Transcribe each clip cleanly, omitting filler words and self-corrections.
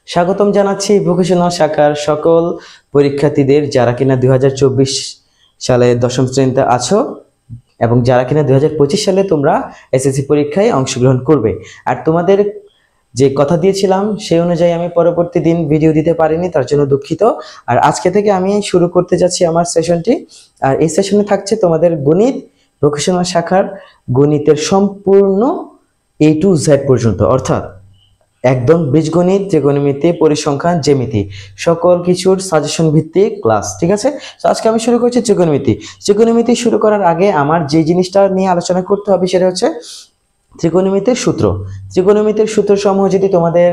স্বাগতম জানাচ্ছি ভোকেশনাল শাখার সকল পরীক্ষার্থীদের যারা কিনা 2024 সালে দশম শ্রেণীতে আছো এবং যারা কিনা 2025 সালে তোমরা এসএসসি পরীক্ষায় অংশগ্রহণ করবে। আর তোমাদের যে কথা দিয়েছিলাম সেই অনুযায়ী আমি পরবর্তী দিন ভিডিও দিতে পারিনি, তার জন্য দুঃখিত। আর আজকে থেকে আমি শুরু করতে যাচ্ছি আমার সেশনটি। আর এই সেশনে থাকছে তোমাদের গণিত ভোকেশনাল শাখার গণিতের সম্পূর্ণ A to Z পর্যন্ত, অর্থাৎ একদম বীজগণিত, ত্রিকোণমিতি, পরিসংখ্যান, জ্যামিতি সকল কিছুর সাজেশন ভিত্তিক ক্লাস। ঠিক আছে, তো আজকে আমি শুরু করছি ত্রিকোণমিতি। ত্রিকোণমিতি শুরু করার আগে আমার যে জিনিসটা নিয়ে আলোচনা করতে হবে সেটা হচ্ছে ত্রিকোণমিতির সূত্র। ত্রিকোণমিতির সূত্র সমূহ যদি তোমাদের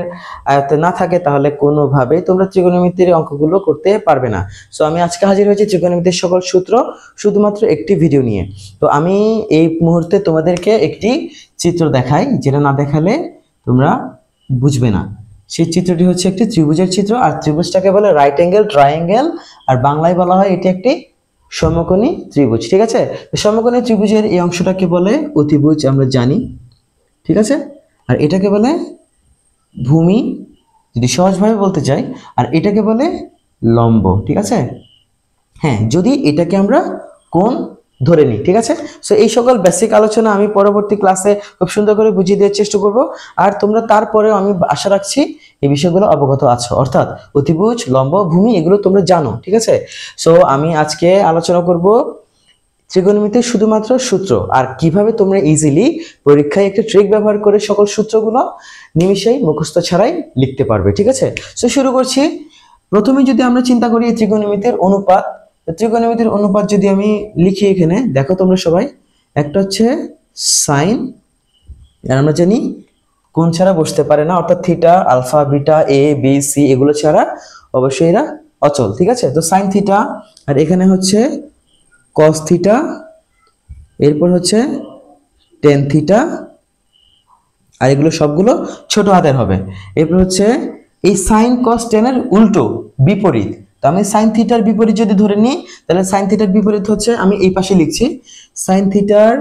আয়ত্তে না থাকে তাহলে কোনোভাবেই তোমরা ত্রিকোণমিতির অঙ্কগুলো করতে পারবে না। সো আমি আজকে হাজির হয়েছি ত্রিকোণমিতির সকল সূত্র শুধুমাত্র একটি ভিডিও নিয়ে। তো আমি এই মুহূর্তে তোমাদেরকে একটি চিত্র দেখাই, যেটা না দেখালে তোমরা বুঝবে না। সেই চিত্রটি হচ্ছে একটি ত্রিভুজের চিত্র, আর ত্রিভুজটাকে বলে রাইট অ্যাঙ্গেল ট্রায়াঙ্গেল, আর বাংলায় বলা হয় এটি একটি সমকোণী ত্রিভুজ। ঠিক আছে, সমকোণী ত্রিভুজের এই অংশটাকে বলে অতিভুজ, আমরা জানি। ঠিক আছে, আর এটাকে বলে ভূমি যদি সহজভাবে বলতে চাই, আর এটাকে বলে লম্ব। ঠিক আছে, হ্যাঁ, যদি এটাকে আমরা কোণ ধরে নিই। ঠিক আছে, সো এই সকল বেসিক আলোচনা আমি পরবর্তী ক্লাসে খুব সুন্দর করে বুঝিয়ে দেওয়ার চেষ্টা করব। আর তোমরা তারপরেও আমি আশা রাখছি এই বিষয়গুলো অবগত আছো, অর্থাৎ অতিভুজ, লম্ব, ভূমি এগুলো তোমরা জানো। ঠিক আছে, সো আমি আজকে আলোচনা করব ত্রিকোণমিতির শুধুমাত্র সূত্র, আর কিভাবে তোমরা ইজিলি পরীক্ষায় একটা ট্রিক ব্যবহার করে সকল সূত্রগুলো নিমিষেই মুখস্থ ছাড়াই লিখতে পারবে। ঠিক আছে, সো শুরু করছি। প্রথমে যদি আমরা চিন্তা করি ত্রিকোণমিতির অনুপাত, ত্রিকোণমিতির অনুপাত যদি আমি লিখি এখানে, দেখো তোমরা সবাই, একটা হচ্ছে সাইন, আর আমরা জানি কোণ ছাড়া বসতে পারে না, অর্থাৎ theta, alpha, beta, A B C এগুলো ছাড়া অবশ্যই এরা অচল। ঠিক আছে, তো সাইন থিটা, আর এখানে হচ্ছে কস থিটা, এরপর হচ্ছে টেন থিটা, আর এগুলো সবগুলো ছোট হাতের হবে। এরপর হচ্ছে এই সাইন কস টেনের উল্টো বিপরীত, তো আমি সাইন থিটার বিপরীত যদি ধরে নিই তাহলে সাইন থিটার বিপরীত হচ্ছে, আমি এই পাশে লিখছি, সাইন থিটার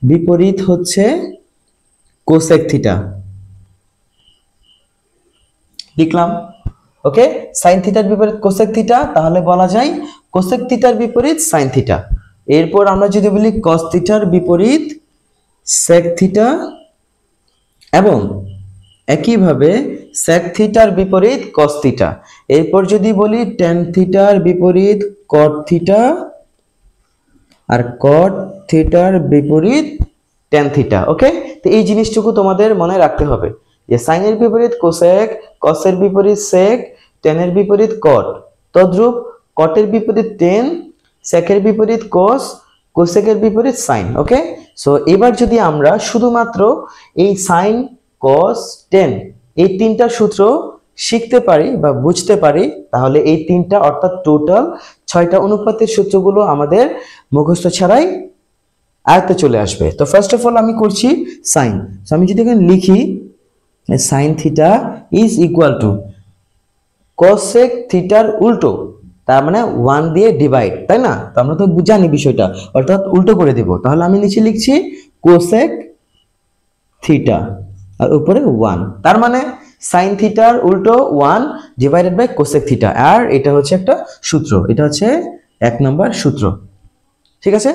বিপরীত হচ্ছে কোসেক থিটা, লিখলাম। ওকে, সাইন থিটার বিপরীত কোসেক থিটা, তাহলে বলা যায় কোসেক থিটার বিপরীত সাইন থিটা। এরপর আমরা যদি বলি কস থিটার বিপরীত সেক থিটা, এবং একইভাবে সেক থিটার বিপরীত কস থিটা। এরপর যদি বলি টেন থিটার বিপরীত কট থিটা, আর কট থিটার বিপরীত টেন থিটা। ওকে, তো এই জিনিসটুকু তোমাদের মনে রাখতে হবে যে সাইনের বিপরীত কোসেক, কসের বিপরীত সেক, টেনের বিপরীত কট, তদ্রূপ কটের বিপরীত টেন, সেকের বিপরীত কোস, কোসেকের বিপরীত সাইন। ওকে, সো এবার যদি আমরা শুধুমাত্র এই সাইন, কস, টেন এই তিনটা সূত্র শিখতে পারি বা বুঝতে পারি, তাহলে এই তিনটা অর্থাৎ টোটাল 6টা অনুপাতের সূত্রগুলো আমাদের মুখস্থ ছাড়াই আয়ত্তে চলে আসবে। তো ফার্স্ট অফ অল আমি করছি সাইন। সো আমি যদি এখানে লিখি sine theta is equal two cosec থিটার উল্টো, তার মানে 1 দিয়ে ডিভাইড, তাই না? তো আমরা তো জানি বিষয়টা, অর্থাৎ উল্টো করে দিব। তাহলে আমি নিচে লিখছি কোসেক থিটা আর উপরে 1, তার মানে সাইন থিটার উল্টো 1 ডিভাইডেড বাই কোসেক থিটা। আর এটা হচ্ছে একটা সূত্র, এটা হচ্ছে 1 নম্বর সূত্র। ঠিক আছে,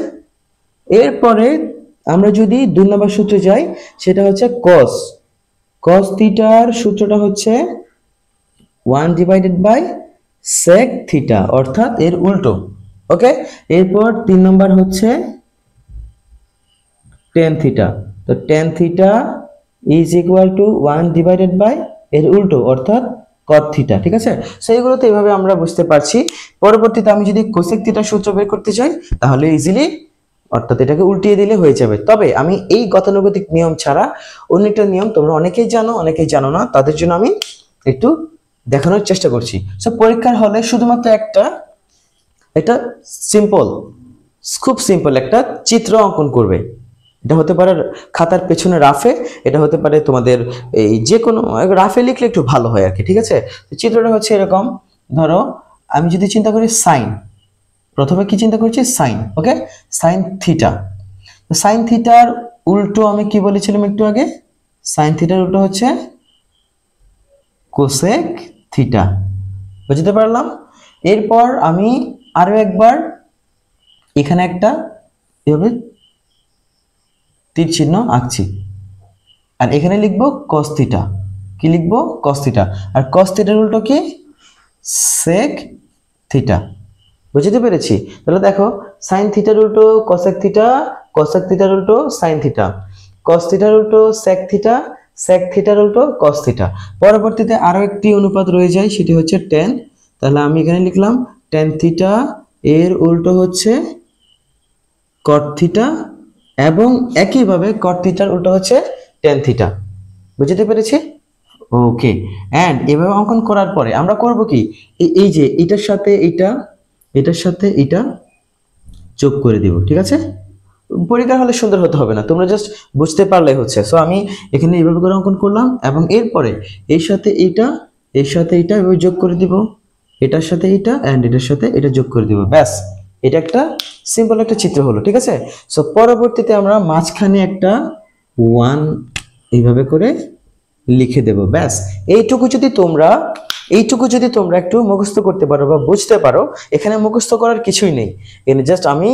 এরপরে আমরা যদি 2 নম্বর সূত্রে যাই, সেটা হচ্ছে কস। কস থিটার সূত্রটা হচ্ছে 1 ডিভাইডেড বাই সেক থিটা, অর্থাৎ এর উল্টো। ওকে, এরপর 3 নম্বর হচ্ছে টেন থিটা। তো tan theta is equal to 1 divided by এর উল্টো, অর্থাৎ কট থিটা। ঠিক আছে, সো এইগুলো তো এইভাবে আমরা বুঝতে পারছি। পরবর্তীতে আমি যদি কোসেক থিটার সূত্র বের করতে চাই তাহলে ইজিলি, অর্থাৎ এটাকে উল্টিয়ে দিলে হয়ে যাবে। তবে আমি এই গতানুগতিক নিয়ম ছাড়া অন্য একটা নিয়ম তোমরা অনেকেই জানো, অনেকেই জানো না, তাদের জন্য আমি একটু দেখানোর চেষ্টা করছি। সো পরীক্ষার হলে শুধুমাত্র এটা সিম্পল, খুব সিম্পল একটা চিত্র অঙ্কন করবে। এটা হতে পারে খাতার পেছনে রাফে, এটা হতে পারে তোমাদের এই যে কোনো রাফে লিখলে একটু ভালো হয় আর কি। ঠিক আছে, তো চিত্রটা হচ্ছে এরকম। ধরো আমি যদি চিন্তা করি সাইন, প্রথমে কি চিন্তা করছি সাইন। ওকে, সাইন থিটা। তো সাইন থিটার উল্টো আমি কি বলেছিলাম একটু আগে, সাইন থিটার উল্টো হচ্ছে কোসেক থিটা। বুঝতে পারলাম? এরপর আমি আরো একবার এখানে একটা এভাবে তীর চিহ্ন আঁকছি, আর এখানে লিখবো cos থিটা। কি লিখবো? cos theta. আর cos থিটার উল্টো কি? sec theta. বুঝতে পেরেছি? তাহলে দেখো, sin থিটার উল্টো cosec থিটা, cosec থিটার উল্টো sin থিটা, cos থিটার উল্টো sec থিটা, sec থিটার উল্টো cos থিটা। পরবর্তীতে আরো একটি অনুপাত রয়ে যায়, সেটি হচ্ছে tan। তাহলে আমি এখানে লিখলাম tan থিটা এর উল্টো হচ্ছে cot থিটা, এবং একইভাবে cot থিটার উল্টো হচ্ছে tan থিটা। বুঝতে পেরেছি? ওকে। এন্ড এভাবে অঙ্কন করার পরে আমরা করব কি, এই যে এটার সাথে এটা, এটার সাথে এটা যোগ করে দিব। ঠিক আছে? পরীক্ষা হলে সুন্দর হতে হবে না, তোমরা জাস্ট বুঝতে পারলেই হচ্ছে। সো আমি এখানে এইভাবে করে অঙ্কন করলাম, এবং এরপরে এর সাথে এইটা, এর সাথে এটা এভাবে যোগ করে দিব, এটার সাথে এটা এন্ড এটার সাথে এটা যোগ করে দিব। ব্যাস, এটা একটা সিম্পল একটা চিত্র হলো। ঠিক আছে? সো পরবর্তীতে আমরা মাঝখানে একটা 1 এইভাবে করে লিখে দেব। ব্যাস, এইটুকু যদি তোমরা একটু মুখস্থ করতে পারো বা বুঝতে পারো, এখানে মুখস্থ করার কিছুই নেই। এখানে জাস্ট আমি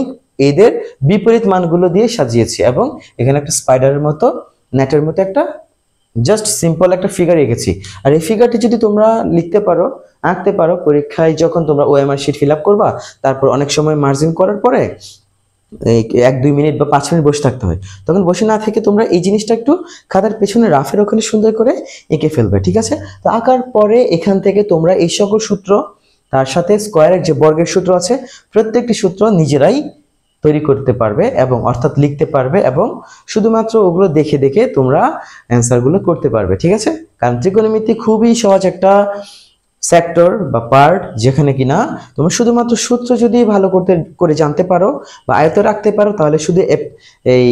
এদের বিপরীত মানগুলো দিয়ে সাজিয়েছি, এবং এখানে একটা স্পাইডারের মতো, নেটের মতো একটা জাস্ট সিম্পল একটা ফিগার এঁকেছি। আর এই ফিগারটি যদি তোমরা লিখতে পারো, আঁকতে পারো, পরীক্ষায় যখন তোমরা ওএমআর শিট ফিল আপ করবা, তারপর অনেক সময় মার্জিন করার পরে 1-2 মিনিট বা 5 মিনিট বসে থাকতে হয়, তখন বসে না থেকে তোমরা এই জিনিসটা একটু খাতার পেছনে রাফের ওখানে সুন্দর করে এঁকে ফেলবে। ঠিক আছে? তো আঁকার পরে এখান থেকে তোমরা এই সকল সূত্র, তার সাথে স্কয়ারের যে বর্গের সূত্র আছে, প্রত্যেকটি সূত্র নিজেরাই তৈরি করতে পারবে, এবং অর্থাৎ লিখতে পারবে, এবং শুধুমাত্র ওগুলো দেখে দেখে তোমরা অ্যান্সারগুলো করতে পারবে। ঠিক আছে? কারণ ত্রিকোণমিতি খুবই সহজ একটা সেক্টর বা পার্ট, যেখানে কিনা তোমরা শুধুমাত্র সূত্র যদি ভালো করে জানতে পারো বা আয়ত্তে রাখতে পারো, তাহলে শুধু এই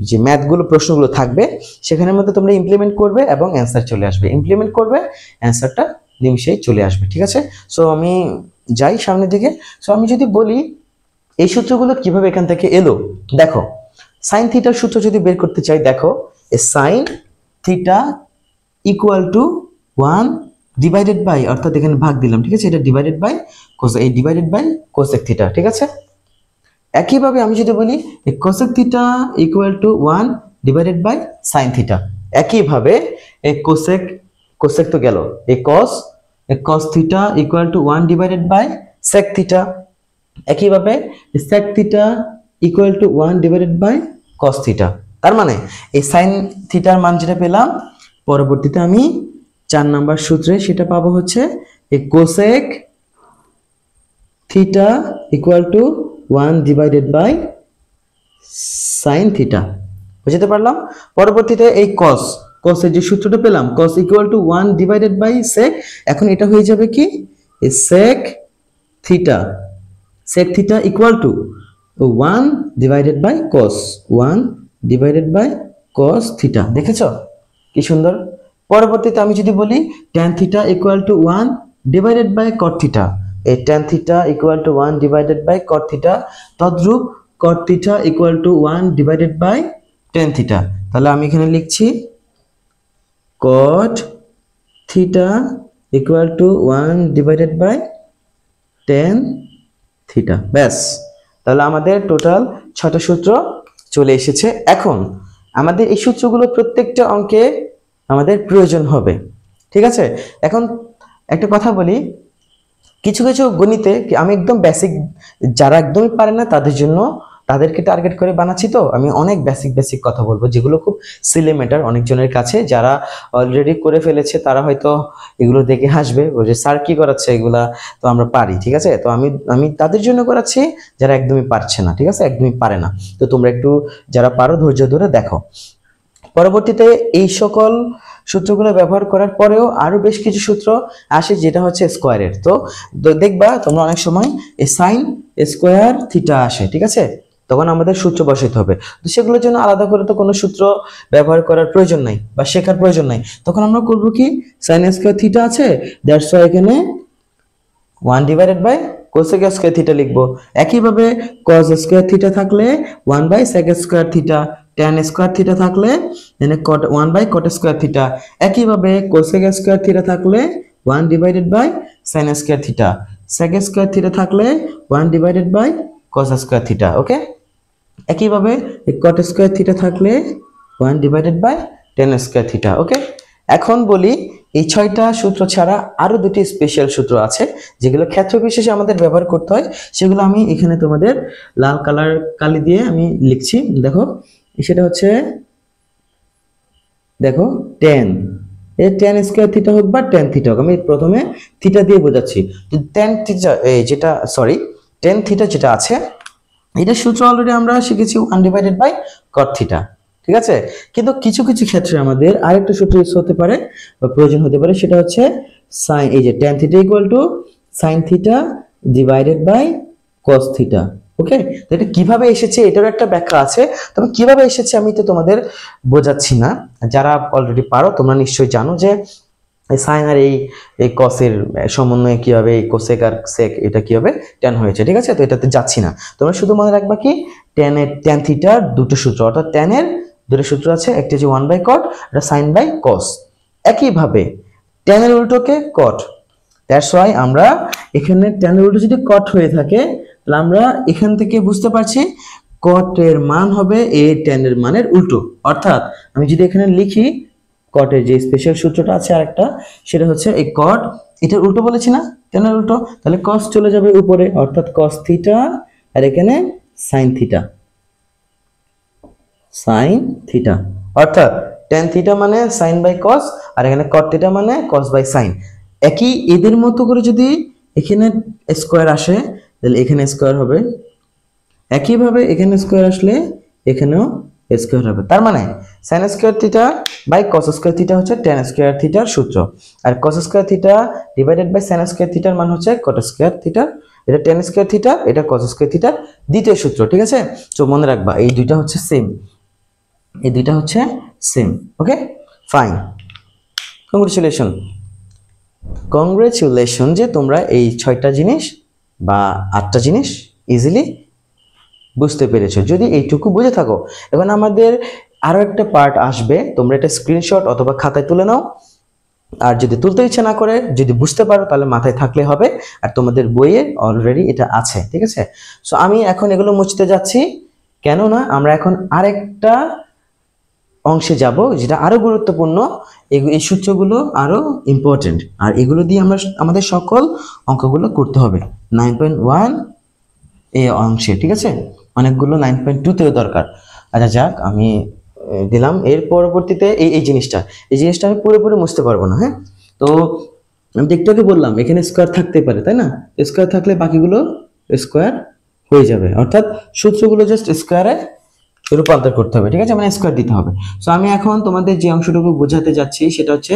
যে ম্যাথগুলো, প্রশ্নগুলো থাকবে, সেখানের মধ্যে তোমরা ইমপ্লিমেন্ট করবে এবং অ্যান্সার চলে আসবে, ইমপ্লিমেন্ট করবে, অ্যান্সারটা নিমিশেই চলে আসবে। ঠিক আছে? সো আমি যাই সামনের দিকে। সো আমি যদি বলি এই সূত্রগুলো কিভাবে এখান থেকে এলো, দেখো, সাইন থিটার সূত্র যদি বের করতে চাই, দেখো, sine theta equal to 1 divided by, অর্থাৎ এখানে ভাগ দিলাম। ঠিক আছে? এটা ডিভাইডেড বাই কোস, এই ডিভাইডেড বাই কোসেক থিটা। ঠিক আছে? একইভাবে আমি যদি বলি cosec theta equal to 1 divided by sine theta, একইভাবে এই কোসেক তো গেল, এই cos theta equal to 1 divided by sec theta, একইভাবে sec theta equal to 1 divided by cos theta. তার মানে এই সাইন থিটার মান যেটা পেলাম, পরবর্তীতে আমি 4 নাম্বার সূত্রে সেটা পাবো হচ্ছে এই cosec theta equal to 1 divided by sine theta. বুঝতে পারলাম? পরবর্তীতে এই কসের যে সূত্রটা পেলাম, cos equal to 1 divided by sec, এখন এটা হয়ে যাবে কি sec theta equal to 1 divided by cos, 1 divided by cos theta. দেখেছো কি সুন্দর? পরবর্তীতে আমি যদি বলি tan theta equal to 1 divided by cot theta, এই tan theta equal to 1 divided by cot theta, তদ্রূপ cot theta equal to 1 divided by tan theta. তাহলে আমি এখানে লিখছি cot theta equal to 1 divided by tan theta. ব্যাস, তাহলে আমাদের total 6টা সূত্র চলে এসেছে। এখন আমাদের এই সূত্রগুলো প্রত্যেকটা অঙ্কে আমাদের প্রয়োজন হবে। ঠিক আছে? এখন একটা কথা বলি, কিছু কিছু গণিতে আমি একদম বেসিক, যারা একদমই পারে না তাদের জন্য, তাদেরকে টার্গেট করে বানাচ্ছি। তো আমি অনেক বেসিক কথা বলবো, যেগুলো খুব সিলি ম্যাটার অনেকজনের কাছে। যারা অলরেডি করে ফেলেছে তারা হয়তো এগুলো দেখে হাসবে, যে স্যার কি করাচ্ছে, এগুলা তো আমরা পারি। ঠিক আছে? তো আমি তাদের জন্য করাচ্ছি যারা একদমই পারছে না। ঠিক আছে? একদমই পারে না। তো তোমরা একটু যারা পারো ধৈর্য ধরে দেখো। পরবর্তীতে এই সকল সূত্রগুলো ব্যবহার করার পরেও আরো বেশ কিছু সূত্র আসে, যেটা হচ্ছে স্কয়ারের। তো দেখবা তোমরা অনেক সময় এই সাইন স্কয়ার থিটা আসে। ঠিক আছে? তখন আমাদের সূত্র বসাইতে হবে। তো সেগুলোর জন্য আলাদা করে তো কোনো সূত্র ব্যবহার করার প্রয়োজন নাই বা শেখার প্রয়োজন নাই। তখন আমরা করবো কি, সাইন স্কয়ার থিটা আছে, দ্যাটস ওয়াই এখানে 1 divided by cosec square theta লিখবো। একইভাবে কস স্কয়ার থিটা থাকলে 1 by sec square theta, tan square theta থাকলে 1 বাই কট স্কয়ার থিটা, একইভাবে কোসেক স্কয়ার থিটা থাকলে 1 divided by sin square theta, sec square theta থাকলে 1 divided by cos square theta. Okay, একইভাবে এই cot square theta থাকলে 1 divided by tan square theta. ওকে, এখন বলি এই 6টা সূত্র ছাড়া আরো দুটি স্পেশাল সূত্র আছে যেগুলো ক্ষেত্র বিশেষে আমাদের ব্যবহার করতে হয়, সেগুলো আমি এখানে তোমাদের লাল কালার কালি দিয়ে আমি লিখছি। দেখো, সেটা হচ্ছে দেখো tan, এই tan স্কয়ার থিটা হোক বা tan থিটা হোক, আমি প্রথমে থিটা দিয়ে বোঝাচ্ছি। tan থিটা যেটা tan থিটা যেটা আছে এটা সূত্র অলরেডি আমরা শিখেছি 1 ডিভাইডেড বাই cot থিটা। ঠিক আছে, কিন্তু কিছু কিছু ক্ষেত্রে আমাদের আরেকটা সূত্র ইউজ হতে পারে বা প্রয়োজন হতে পারে, সেটা হচ্ছে sin, এই যে tan theta equal to sin theta divided by cos theta. Okay, তো এটা কিভাবে এসেছে এটারও একটা ব্যাখ্যা আছে, তবে কিভাবে এসেছে আমি তো তোমাদের বোঝাচ্ছি না, যারা অলরেডি পারো তোমরা নিশ্চয়ই জানো যে সাইন আর এই কসের সমন্বয়ে কি হবে, এই কোসেক আর সেক এটা কি হবে, ট্যান হয়েছে। ঠিক আছে, তো এটাতে যাচ্ছি না, তোমরা শুধু মনে রাখবা কি ট্যান থিটার দুটো সূত্র, অর্থাৎ ট্যানের দুটো সূত্র আছে, একটা হচ্ছে 1 বাই কট, এটা সাইন বাই কস। একইভাবে ট্যানের উল্টোকে কট, দ্যাটস ওয়াই আমরা এখানে ট্যানের উল্টো যদি কট হয়ে থাকে তাহলে আমরা এখান থেকে বুঝতে পারছি কটের মান হবে এ ট্যানের মানের উল্টো। অর্থাৎ আমি যদি এখানে লিখি কটের যে স্পেশাল সূত্রটা আছে আরেকটা, সেটা হচ্ছে এই কট এটার উল্টো বলেছি না, ট্যানের উল্টো, তাহলে কস চলে যাবে উপরে, অর্থাৎ কস থিটা, আর এখানে সাইন থিটা, সাইন থিটা, অর্থাৎ ট্যান থিটা মানে সাইন বাই কস, আর এখানে কট থিটা মানে কস বাই সাইন। একই এদের মতো করে যদি এখানে স্কয়ার আসে তাহলে এখানে স্কয়ার হবে, একইভাবে এখানে স্কয়ার আসলে এখানেও স্কয়ার হবে। তার মানে sin square theta by cos square theta হচ্ছে tan স্কয়ার থিটার সূত্র, আর cos square theta divided by sin square থিটার মান হচ্ছে cot স্কয়ার থিটা। এটা tan স্কয়ার থিটা, এটা cos স্কয়ার থিটার দ্বিতীয় সূত্র। ঠিক আছে, তো মনে রাখবা এই দুইটা হচ্ছে সেম, এই দুইটা হচ্ছে সেম। ওকে, ফাইন, কংগ্রেচুলেশন যে তোমরা এই 6টা জিনিস বা 8টা জিনিস ইজিলি বুঝতে পেরেছো, যদি এইটুকু বুঝে থাকো। এখন আমাদের আরো একটা পার্ট আসবে, তোমরা এটা স্ক্রিনশট অথবা খাতায় তুলে নাও, আর যদি তুলতে ইচ্ছা না করে যদি বুঝতে পারো তাহলে মাথায় থাকলে হবে, আর তোমাদের বইয়ে অলরেডি এটা আছে। ঠিক আছে, সো আমি এখন এগুলো মুছতে যাচ্ছি, কেননা আমরা এখন আরেকটা অংশে যাব যেটা আরো গুরুত্বপূর্ণ, এই সূত্রগুলো আরো ইম্পর্টেন্ট, আর এগুলো দিয়ে আমরা আমাদের সকল অঙ্কগুলো করতে হবে 9.1 এই অংশে। ঠিক আছে, অনেকগুলো 9.2তেও দরকার। আচ্ছা যাক, আমি দিলাম। এর পরবর্তীতে এই জিনিসটা আমি পুরোপুরি মুছতে পারবো না। হ্যাঁ, তো আমি একটু আগে বললাম এখানে স্কয়ার থাকতে পারে, তাই না? স্কয়ার থাকলে বাকিগুলো স্কয়ার হয়ে যাবে, অর্থাৎ সূত্রগুলো জাস্ট স্কয়ারে রূপান্তর করতে হবে। ঠিক আছে, মানে স্কয়ার দিতে হবে। সো আমি এখন তোমাদের যে অংশটুকু বোঝাতে যাচ্ছি সেটা হচ্ছে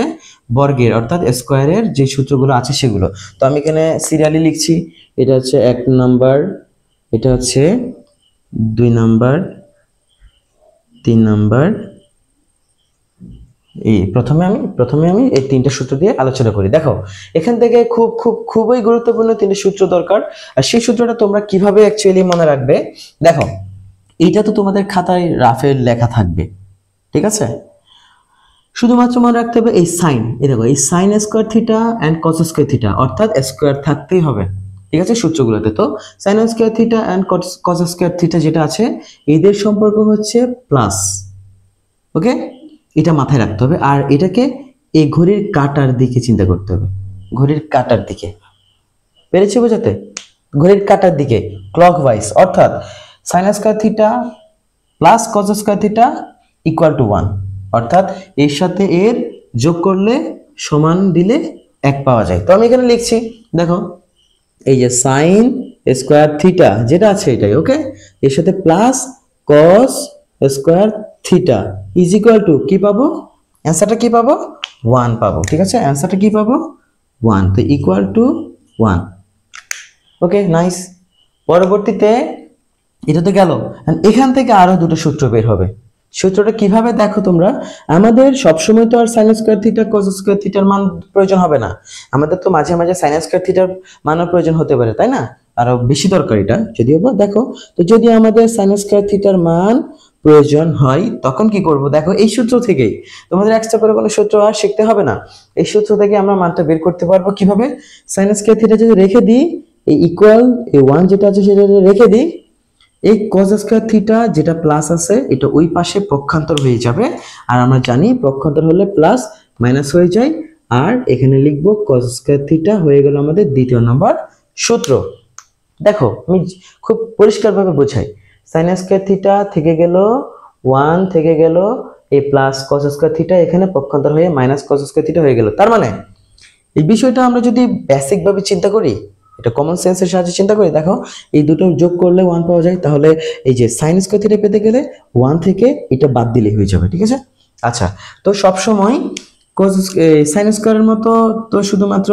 বর্গের, অর্থাৎ স্কয়ারের যে সূত্রগুলো আছে সেগুলো। তো আমি এখানে সিরিয়ালি লিখছি, এটা হচ্ছে 1 নাম্বার, এটা হচ্ছে 2 নাম্বার, 3 নাম্বার। এই প্রথমে আমি এই 3টা সূত্র দিয়ে আলোচনা করি। দেখো, এখান থেকে খুবই গুরুত্বপূর্ণ 3টে সূত্র দরকার, আর সেই সূত্রটা তোমরা কিভাবে অ্যাকচুয়ালি মনে রাখবে। দেখো, এইটা তো তোমাদের খাতায় রাফে লেখা থাকবে। ঠিক আছে, শুধুমাত্র মনে রাখতে হবে এই সাইন, এই দেখো এই sine square theta and cos square theta, অর্থাৎ স্কয়ার থাকতেই হবে। ঠিক আছে, সূত্রগুলোতে তো sine square theta and cos square theta যেটা আছে এদের সম্পর্ক হচ্ছে প্লাস। ওকে, এটা মাথায় রাখতে হবে, আর এটাকে এই ঘড়ির কাঁটার দিকে চিন্তা করতে হবে, ঘড়ির কাঁটার দিকে। পেরেছি বোঝাতে? ঘড়ির কাঁটার দিকে ক্লকওয়াইজ, অর্থাৎ sign square theta plus cos square theta equal to 1, অর্থাৎ এর সাথে এর যোগ করলে সমান দিলে 1 পাওয়া যায়। তো আমি এখানে লিখছি, দেখো এই যে সাইন স্কয়ার থিটা যেটা আছে এটাই, ওকে, এর সাথে plus cos square theta is equal two কি পাবো, অ্যান্সারটা কি পাবো, 1 পাবো। ঠিক আছে, অ্যান্সারটা কি পাবো, 1, তো ইকুয়াল টু 1। Okay, nice. পরবর্তীতে এটা তো গেল, এখান থেকে আরো দুটো সূত্র বের হবে। সূত্রটা কিভাবে দেখো তোমরা, আমাদের সবসময় তো আর sine square theta cos square থিটার মান প্রয়োজন হবে না, আমাদের তো মাঝে মাঝে সাইন স্কয়ার থিটার মানের প্রয়োজন হতে পারে, তাই না? আরো বেশি দরকার এটা যদিও বা। দেখো, তো যদি আমাদের সাইন স্কয়ার থিটার মান প্রয়োজন হয় তখন কি করব? দেখো এই সূত্র থেকেই, তোমাদের এক্সট্রা করে কোনো সূত্র আর শিখতে হবে না। এই সূত্র থেকে আমরা মানটা বের করতে পারবো কিভাবে? sin স্কয়ার থিটা যদি রেখে দিই, এই ইকুয়াল এই 1 যেটা আছে সেটা রেখে দিই, এই cos স্কয়ার থিটা যেটা প্লাস আছে এটা ওই পাশে পক্ষান্তর হয়ে যাবে, আর আমরা জানি পক্ষান্তর হলে প্লাস মাইনাস হয়ে যায়, আর এখানে লিখবো cos স্কয়ার থিটা হয়ে গেল আমাদের দ্বিতীয় নম্বর সূত্র। দেখো আমি খুব পরিষ্কারভাবে বোঝাই, sin স্কয়ার থিটা থেকে গেল 1 থেকে গেল এই প্লাস cos স্কয়ার থিটা এখানে পক্ষান্তর হয়ে মাইনাস cos স্কয়ার থিটা হয়ে গেল। তার মানে এই বিষয়টা আমরা যদি বেসিক ভাবে চিন্তা করি, এটা কমন সেন্সের সাহায্যে চিন্তা করি, দেখো এই দুটো যোগ করলে 1 পাওয়া যায়, তাহলে এই যে sin স্কয়ার থিটা পেতে গেলে 1 থেকে এটা বাদ দিলেই হয়ে যাবে, ঠিক আছে? আচ্ছা, তো সব সময় cos sin স্কয়ারের মতো তো শুধুমাত্র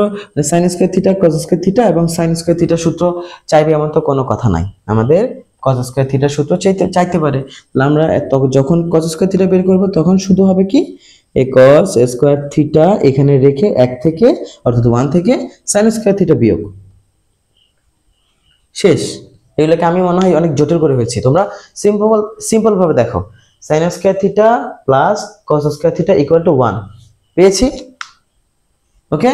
sin square theta cos square theta এবং sin স্কয়ার থিটা সূত্র চাইবে এমন তো কোনো কথা নাই, আমাদের cos স্কয়ার থিটা সূত্র চাইতে পারে। আমরা যখন cos স্কয়ার থিটা বের করব তখন শুধু হবে কি, এই cos স্কয়ার থিটা এখানে রেখে 1 থেকে অর্থাৎ 1 থেকে sin স্কয়ার থিটা বিয়োগ, শেষ। এগুলোকে আমি মনে হয় অনেক জটিল করে ফেলছি, তোমরা সিম্পল ভাবে দেখো, sin square theta plus cos square theta equal to 1 পেয়েছি, ওকে?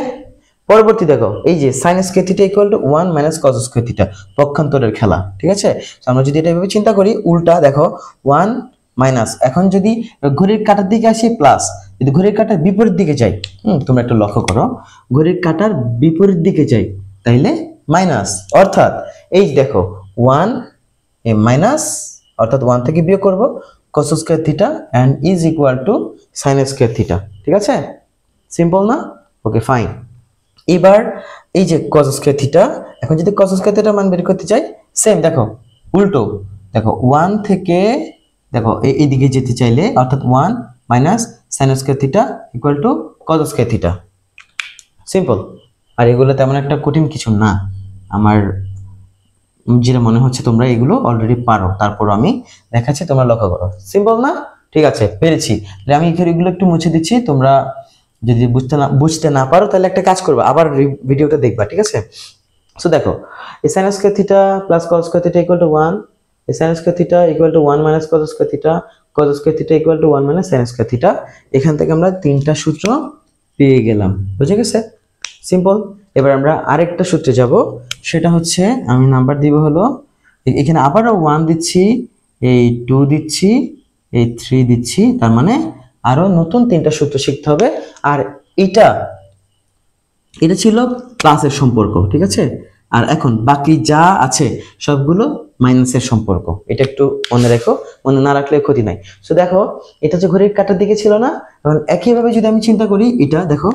পরবর্তী দেখো এই যে sin square theta equal to 1 minus cos square theta, পক্ষান্তরের খেলা, ঠিক আছে? আমরা যদি এটা এভাবে চিন্তা করি, উল্টা দেখো 1 মাইনাস, এখন যদি ঘড়ির কাঁটার দিকে আসি প্লাস, যদি ঘড়ির কাঁটার বিপরীত দিকে যাই, তোমরা একটু লক্ষ্য করো, ঘড়ির কাঁটার বিপরীত দিকে যাই তাইলে মাইনাস, অর্থাৎ এই দেখো 1 মাইনাস, অর্থাৎ 1 থেকে বিয়োগ করব cos square theta and is equal to sin square theta, ঠিক আছে? সিম্পল না? Okay fine. এবার এই যে cos স্কয়ার থিটা, এখন যদি cos স্কয়ার থিটা মান বের করতে চাই, সেম দেখো উল্টো, দেখো 1 থেকে দেখো এইদিকে যেতে চাইলে অর্থাৎ 1 minus sin square theta equal to cos square theta, simple. আর এগুলো তেমন একটা কঠিন কিছু না, আমার যেটা মনে হচ্ছে তোমরা এগুলো অলরেডি পারো, তারপর আমি দেখাচ্ছি, তোমরা লক্ষ্য করো, সিম্পল না? ঠিক আছে, পেরেছি। আমি এগুলো একটু মুছে দিচ্ছি, তোমরা যদি বুঝতে না পারো তাহলে একটা কাজ করবে, আবার ভিডিওটা দেখবা, ঠিক আছে? সো দেখো এই sin square theta plus cos square theta equal to 1, এই sin square theta equal to 1 minus cos square theta, cos square theta equal to 1 minus sin square theta. এখান থেকে আমরা তিনটা সূত্র পেয়ে গেলাম, বুঝে গেছে? সিম্পল। এবার আমরা আরেকটা সূত্রে যাব, সেটা হচ্ছে আমি নাম্বার দিব হলো, এখানে আবারও 1 দিচ্ছি, এই 2 দিচ্ছি, এই 3 দিচ্ছি, তার মানে আরো নতুন তিনটা সূত্র শিখতে হবে। আর এটা ছিল প্লাসের সম্পর্ক, ঠিক আছে? আর এখন বাকি যা আছে সবগুলো মাইনাসের সম্পর্ক, এটা একটু মনে রাখো, মনে না রাখলে ক্ষতি নাই। সো দেখো এটা যে ঘড়ির কাঁটার দিকে ছিল না, এখন একইভাবে যদি আমি চিন্তা করি, এটা দেখো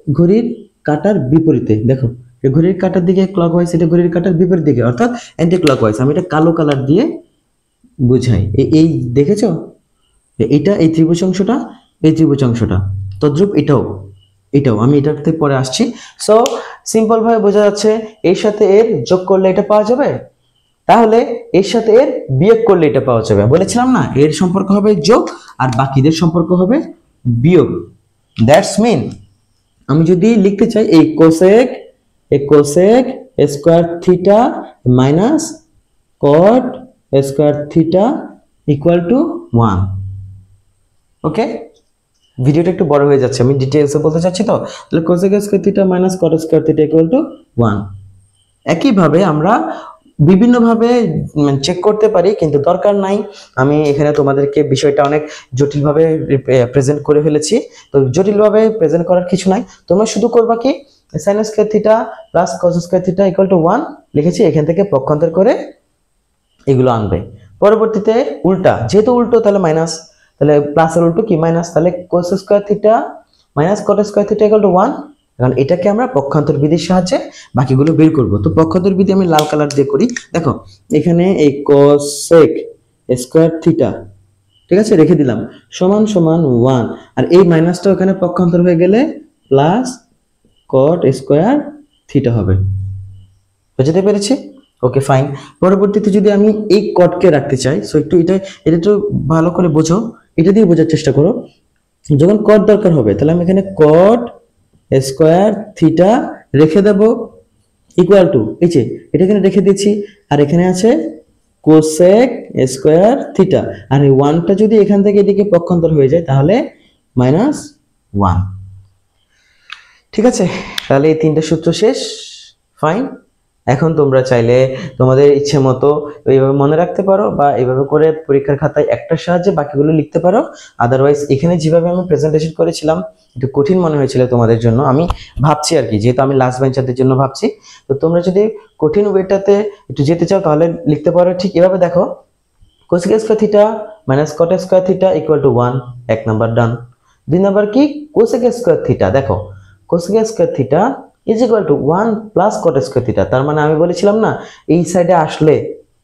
ঘড়ির কাঁটার বিপরীতে, দেখো ঘড়ির কাঁটার দিকে ক্লকওয়াইজ, এটা ঘড়ির কাঁটার বিপরীত দিকে অর্থাৎ অ্যান্টি ক্লকওয়াইজ। আমি এটা কালো কালার দিয়ে বুঝাই, এই দেখেছো, এটা এই ত্রিভুজ অংশটা, এই ত্রিভুজ অংশটা, তদ্রূপ এটাও আমি এটাতে পরে আসছি। সো সিম্পল ভাবে বোঝা যাচ্ছে, এর সাথে এর যোগ করলে এটা পাওয়া যাবে, তাহলে এর সাথে এর বিয়োগ করলে এটা পাওয়া যাবে। বলেছিলাম না, এর সম্পর্ক হবে যোগ আর বাকিদের সম্পর্ক হবে বিয়োগ। দ্যাটস মিন আমি যদি লিখতে চাই এই cosec square theta minus cot square theta equal to 1, ওকে? ভিডিওটা একটু বড় হয়ে যাচ্ছে, আমি ডিটেইলসে বলতে চাচ্ছি, তো তাহলে cosec square theta minus cot square theta equal to 1। একইভাবে আমরা বিভিন্নভাবে চেক করতে পারি, কিন্তু দরকার নাই, আমি এখানে তোমাদেরকে বিষয়টা অনেক জটিলভাবে প্রেজেন্ট করে ফেলেছি, তো জটিলভাবে প্রেজেন্ট করার কিছু নাই। তোমরা শুধু করবা কি, sin square theta plus cos square theta equal to 1 লিখেছি, এখান থেকে পক্ষান্তর করে এগুলো আনবে। পরবর্তীতে উল্টা, যেহেতু উল্টো তাহলে মাইনাস, তাহলে প্লাসের উল্টো কি মাইনাস, তাহলে cos square theta minus cot square theta equal to 1। এখন এটাকে আমরা পক্ষান্তর বিধির সাহায্যে বাকিগুলো বের করব। তো পক্ষান্তর বিধি আমি লাল কালার দিয়ে করি, দেখো এখানে এই cosec স্কয়ার থিটা, ঠিক আছে, রেখে দিলাম, সমান সমান 1, আর এই মাইনাসটা ওখানে পক্ষান্তর হয়ে গেলে প্লাস cot স্কয়ার থিটা হবে। বুঝতে পেরেছি? Okay fine. পরবর্তীতে যদি আমি এই কটকে রাখতে চাই, সো এটা একটু ভালো করে বোঝো, এটা দিয়ে বোঝার চেষ্টা করো। যখন কট দরকার হবে তাহলে আমি এখানে cot স্কয়ার থিটা রেখে দেব ইকুয়াল টু, এই যে এটা এখানে রেখে দিয়েছি, আর এখানে আছে কোসেক স্কোয়ার থিটা, আর এই 1টা যদি এখান থেকে এদিকে পক্ষান্তর হয়ে যায় তাহলে -1। ঠিক আছে, তাহলে এই 3টা সূত্র শেষ। ফাইন। এখন তোমরা চাইলে তোমাদের ইচ্ছে মতো এইভাবে মনে রাখতে পারো, বা এইভাবে করে পরীক্ষার খাতায় একটার সাহায্যে বাকিগুলো লিখতে পারো। আদারওয়াইজ এখানে যেভাবে আমি প্রেজেন্টেশন করেছিলাম একটু কঠিন মনে হয়েছিল তোমাদের জন্য, আমি ভাবছি আর কি, যেহেতু আমি লাস্ট বেঞ্চারদের জন্য ভাবছি। তো তোমরা যদি কঠিন ওয়েটাতে একটু যেতে চাও তাহলে লিখতে পারো ঠিক এভাবে। দেখো, cosec square theta minus cot square theta equal to 1, 1 number done. 2 number কি, কোসেক স্কয়ার থিটা, দেখো cosec square theta is equal to 1 plus cot square theta. তার মানে আমি বলেছিলাম না, এই সাইডে আসলে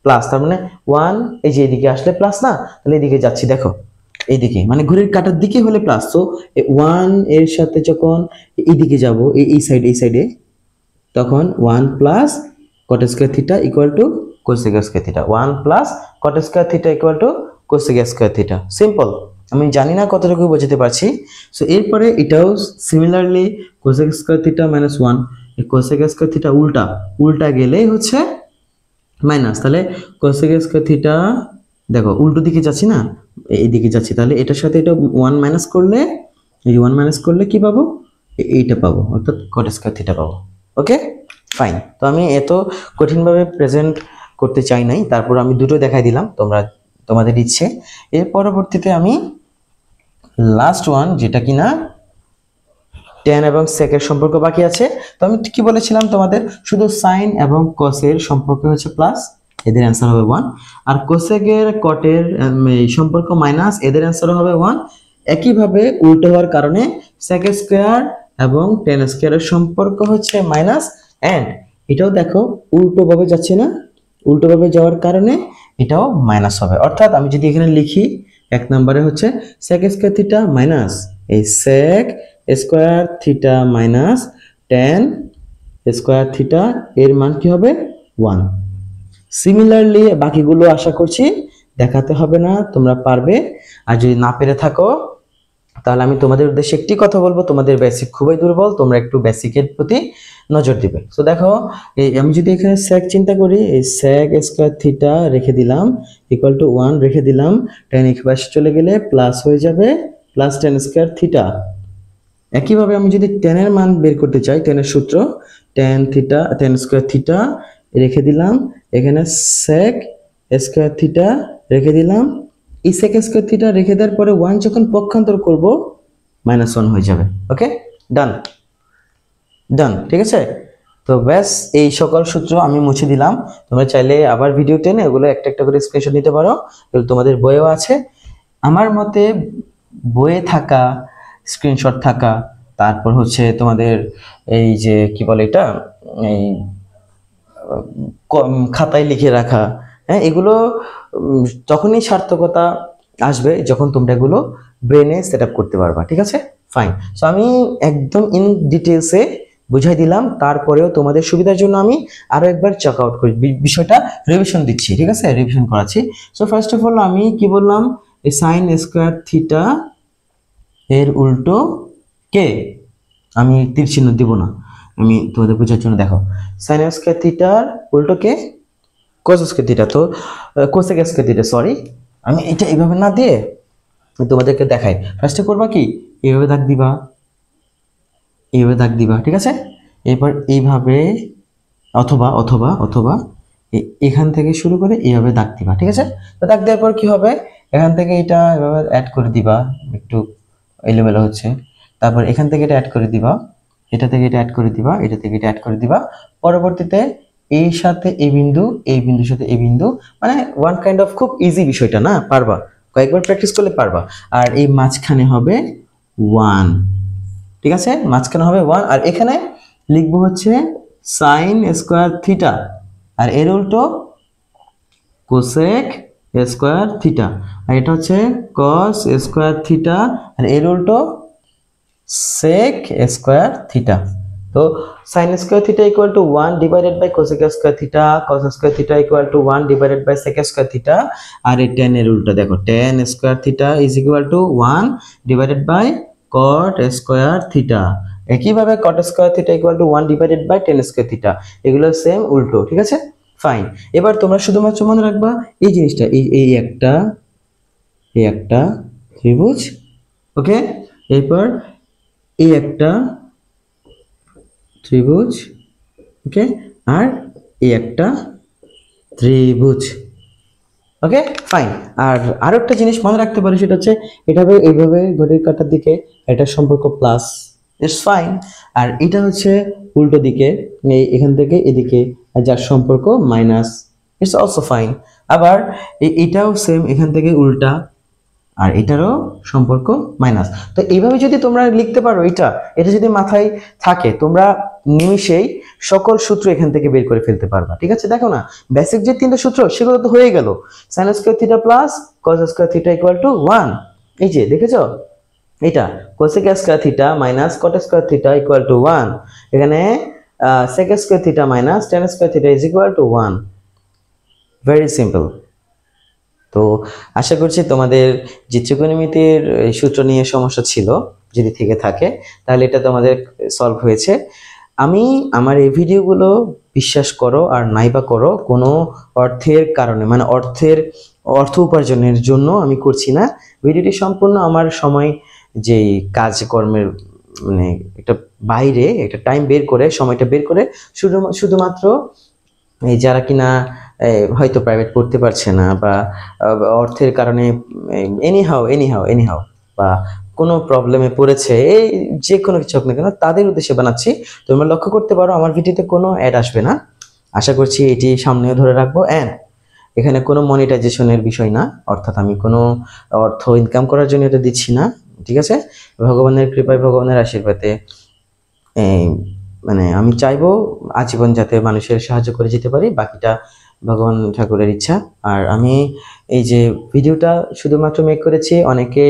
প্লাস, তার মানে 1, এই যে এইদিকে আসলে প্লাস না, তাহলে এইদিকে যাচ্ছি, দেখো এইদিকে মানে ঘড়ির কাঁটার দিকে হলে প্লাস। তো 1 এর সাথে যখন এইদিকে যাব, এই সাইডে, তখন 1 plus cot square theta equal two cosec square theta, 1 plus cot square theta equal two cosec square theta. Simple. আমি জানি না কতটুকু বোঝাতে পারছি। সো এরপরে এটাও similarly cosec square theta minus 1, এই কোসেক স্কয়ার থিটা উল্টা গেলেই হচ্ছে মাইনাস। তাহলে কোসেক স্কয়ার থিটা, দেখো উল্টো দিকে যাচ্ছি না, এই দিকে যাচ্ছি, তাহলে এটার সাথে এটা 1 মাইনাস করলে, এই 1 মাইনাস করলে কি পাবো, এইটা পাবো, অর্থাৎ কট স্কয়ার থিটা পাবো। Okay fine. তো আমি এত কঠিনভাবে প্রেজেন্ট করতে চাই নাই, তারপর আমি দুটো দেখাই দিলাম, তোমাদের ইচ্ছে। এর পরবর্তীতে আমি লাস্ট ওয়ান, যেটা কিনা tan এবং sec এর সম্পর্ক বাকি আছে। তো আমি কি বলেছিলাম তোমাদের, শুধু sin এবং cos এর সম্পর্ক হচ্ছে প্লাস, এদের অ্যান্সার হবে 1, আর cosec এর cot এর সম্পর্ক মাইনাস, এদের অ্যান্সার হবে 1। একইভাবে উল্টো হওয়ার কারণে sec স্কয়ার এবং tan স্কয়ার এর সম্পর্ক হচ্ছে মাইনাস, এন্ড এটাও দেখো উল্টো ভাবে যাচ্ছে না, উল্টো ভাবে যাওয়ার কারণে এটাও মাইনাস হবে। অর্থাৎ আমি যদি এখানে লিখি, এক নম্বরে হচ্ছে sec স্কয়ার থিটা মাইনাস এই sec square theta minus tan square theta, এর মান কি হবে 1। সিমিলারলি বাকিগুলো আশা করছি দেখাতে হবে না, তোমরা পারবে। আর যদি না পেরে থাকো তাহলে আমি তোমাদের উদ্দেশ্যে একটি কথা বলবো, তোমাদের বেসিক খুবই দুর্বল, তোমরা একটু বেসিকের প্রতি নজর দিবে। তো দেখো, আমি যদি এখানে sec চিন্তা করি, এই sec স্কয়ার থিটা রেখে দিলাম ইকুয়াল টু 1 রেখে দিলাম, tan এই পাশে চলে গেলে প্লাস হয়ে যাবে, প্লাস tan স্কয়ার থিটা। একইভাবে আমি যদি tan এর মান বের করতে চাই, tan এর সূত্র tan স্কয়ার থিটা রেখে দিলাম, এখানে sec স্কয়ার থিটা রেখে দিলাম, এই sec স্কয়ার থিটা রেখে দেওয়ার পরে 1 যখন পক্ষান্তর করব -1 হয়ে যাবে। ওকে ডান, ঠিক আছে। তো ব্যাস, এই সকল সূত্র আমি মুছে দিলাম। তোমরা চাইলে আবার ভিডিও টেনে এগুলো একটা একটা করে স্ক্রিনশট নিতে পারো, এগুলো তোমাদের বইয়েও আছে। আমার মতে বইয়ে থাকা, স্ক্রিনশট থাকা, তারপর হচ্ছে তোমাদের এই যে কি বলে এটা, এই খাতায় লিখে রাখা, হ্যাঁ, এগুলো তখনই সার্থকতা আসবে যখন তোমরা এগুলো ব্রেনে সেট আপ করতে পারবা। ঠিক আছে, ফাইন। সো আমি একদম ইন ডিটেলসে বুঝাই দিলাম, তারপরেও তোমাদের সুবিধার জন্য আমি আরো একবার চেক আউট করি, বিষয়টা রিভিশন দিচ্ছি। ঠিক আছে, রিভিশন করাচ্ছি। সো ফার্স্ট অফ অল আমি কি বললাম, এই sin স্কয়ার থিটা এর উল্টো কে, আমি তীর চিহ্ন দিব না, আমি তোমাদের বোঝার জন্য। দেখো, sin স্কয়ার থিটার উল্টো কে, cos স্কয়ার থিটা। তো cosec স্কয়ার থিটা, সরি, আমি এটা এইভাবে না দিয়ে তোমাদেরকে দেখাই। ফার্স্টে করবা কি, এইভাবে দাগ দিবা, এইভাবে দাগ দিবা, ঠিক আছে। এরপর এইভাবে অথবা অথবা অথবা এখান থেকে শুরু করে এইভাবে দাগ দিবা, ঠিক আছে। তো দাগ দেওয়ার পর কি হবে, এখান থেকে এটা এভাবে অ্যাড করে দিবা, একটু এলোমেলো হচ্ছে। তারপর এখান থেকে এটা অ্যাড করে দিবা, এটা থেকে এটা অ্যাড করে দিবা, এটা থেকে এটা অ্যাড করে দিবা। পরবর্তীতে এই সাথে এই বিন্দু, এই বিন্দুর সাথে এই বিন্দু, মানে ওয়ান কাইন্ড অফ খুব ইজি বিষয়টা না, পারবা, কয়েকবার প্র্যাকটিস করলে পারবা। আর এই মাঝখানে হবে 1, ঠিক আছে, মাঝখানে হবে 1, আর এখানে লিখবো হচ্ছে sin স্কয়ার থিটা, আর এর উল্টো cosec স্কয়ার থিটা, আর এটা হচ্ছে cos স্কয়ার থিটা, আর এর উল্টো sec স্কয়ার থিটা। তো sin square theta equal to 1 divided by cosec square theta, cos square theta equal to 1 divided by sec square theta, আর এই tan এর উল্টো দেখো, tan square theta is equal to 1 divided by cot square theta. একইভাবে cot square theta equal to 1 divided by tan square theta, এগুলো same উল্টো, ঠিক আছে, ফাইন। এবার তোমরা শুধুমাত্র মনে রাখবা এই জিনিসটা, এই একটা ত্রিভুজ, ওকে। এরপর এই একটা ত্রিভুজ, ওকে, আর এই একটা ত্রিভুজ, ওকে ফাইন। আর আরো একটা জিনিস মনে রাখতে পারি, সেটা হচ্ছে এটা হবে এইভাবে ঘড়ির কাঁটার দিকে, এটার সম্পর্ক প্লাস, ইটস ফাইন। আর এটা হচ্ছে উল্টো দিকে, এখান থেকে এদিকে, যার সম্পর্ক মাইনাস, ইটস অলসো ফাইন। আবার এটাও সেম, এখান থেকে উল্টা, আর এটারও সম্পর্ক মাইনাস। তো এইভাবে যদি তোমরা লিখতে পারো, এটা যদি মাথায় থাকে, তোমরা নিমিষেই সকল সূত্র এখান থেকে বের করে ফেলতে পারবা। ঠিক আছে, দেখো না, বেসিক যে তিনটা সূত্র সেগুলো তো হয়ে গেল। Sine square theta plus cos square theta equal to 1। এই যে দেখেছো, এটা cosec square theta minus cot square theta equal to 1। এখানে sec square theta minus tan square theta is equal to 1। Very simple. তো আশা করছি তোমাদের যে ত্রিকোণমিতির সূত্র নিয়ে সমস্যা ছিল, যদি থেকে থাকে, তাহলে এটা তোমাদের সলভ হয়েছে। আমি আমার এই ভিডিওগুলো বিশ্বাস করো আর নাইবা করো, কোনো অর্থের কারণে, মানে অর্থ উপার্জনের জন্য আমি করছি না। ভিডিওটি সম্পূর্ণ আমার সময়, যে কাজকর্মের মানে একটা বাইরে একটা টাইম বের করে, সময়টা বের করে শুধুমাত্র এই যারা কিনা হয়তো প্রাইভেট পড়তে পারছে না, বা অর্থের কারণে এনিহাও বা কোনো প্রবলেমে পড়েছে, এই যে কোনো কিছু হোক না কেন, তাদের উদ্দেশ্যে বানাচ্ছি। তোমরা লক্ষ্য করতে পারো আমার ভিডিওতে কোনো অ্যাড আসবে না, আশা করছি এটি সামনেও ধরে রাখবো। অ্যান্ড এখানে কোনো মনিটাইজেশনের বিষয় না, অর্থাৎ আমি কোনো অর্থ ইনকাম করার জন্য এটা দিচ্ছি না। ঠিক আছে, ভগবানের কৃপায়, ভগবানের আশীর্বাদে মানে আমি চাইবো আজীবন যাতে মানুষের সাহায্য করে যেতে পারি, বাকিটা ভগবান ঠাকুরের ইচ্ছা। আর আমি এই যে ভিডিওটা শুধুমাত্র মেক করেছি, অনেকে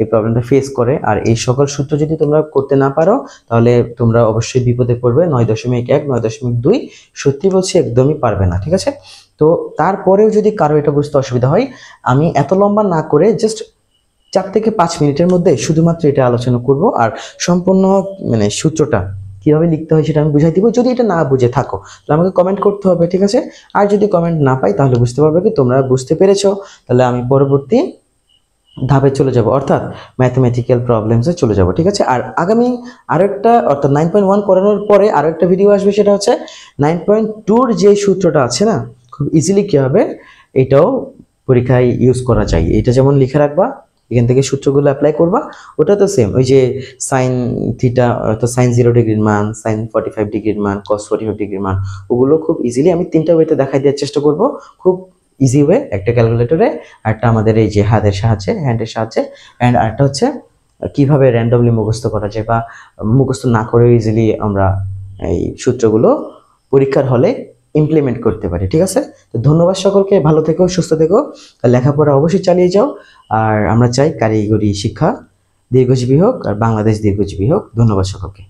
এই প্রবলেমটা ফেস করে, আর এই সকল সূত্র যদি তোমরা করতে না পারো, তাহলে তোমরা অবশ্যই বিপদে পড়বে। 9.1, 9.2 সত্যি বলছি একদমই পারবে না। ঠিক আছে, তো তারপরেও যদি কারো এটা বুঝতে অসুবিধা হয়, আমি এত লম্বা না করে জাস্ট 4 থেকে 5 মিনিটের মধ্যে শুধুমাত্র এটা আলোচনা করব, আর সম্পূর্ণ মানে সূত্রটা কিভাবে লিখতে হয় সেটা আমি বুঝাই দিব। যদি এটা না বুঝে থাকো তাহলে আমাকে কমেন্ট করতে হবে, ঠিক আছে। আর যদি কমেন্ট না পাই, তাহলে বুঝতে পারবে কি তোমরা বুঝতে পেরেছো, তাহলে আমি পরবর্তী ধাপে চলে যাব, অর্থাৎ ম্যাথমেটিক্যাল প্রবলেমসে চলে যাব। ঠিক আছে, আর আগামী আরেকটা, অর্থাৎ 9.1 করানোর পরে আরো একটা ভিডিও আসবে, সেটা হচ্ছে 9.2-র যে সূত্রটা আছে না, খুব ইজিলি কি হবে এটাও পরীক্ষায় ইউজ করা যায়। এটা যেমন লিখে রাখবা, এখান থেকে সূত্রগুলো অ্যাপ্লাই করবা। ওটা তো সেম, ওই যে সাইন থিটা, তো সাইন 0 ডিগ্রির মান, সাইন 45 ডিগ্রির মান, কস 45 ডিগ্রির মান, ওগুলো খুব ইজিলি আমি 3টা ওয়েতে দেখাই দেওয়ার চেষ্টা করব, খুব ইজি ওয়ে, একটা ক্যালকুলেটরে, একটা আমাদের এই যে হাতের সাহায্যে, হ্যান্ডের সাহায্যে, অ্যান্ড আরেকটা হচ্ছে কিভাবে র্যান্ডমলি মুখস্থ করা যায়, বা মুখস্থ না করেও ইজিলি আমরা এই সূত্রগুলো পরীক্ষার হলে ইমপ্লিমেন্ট করতে পারি। ঠিক আছে, তো ধন্যবাদ সকলকে, ভালো থেকো, সুস্থ থেকো, লেখাপড়া অবশ্যই চালিয়ে যাও। আর আমরা চাই কারিগরি শিক্ষা দীর্ঘজীবী হোক, আর বাংলাদেশ দীর্ঘজীবী হোক। ধন্যবাদ সকলকে।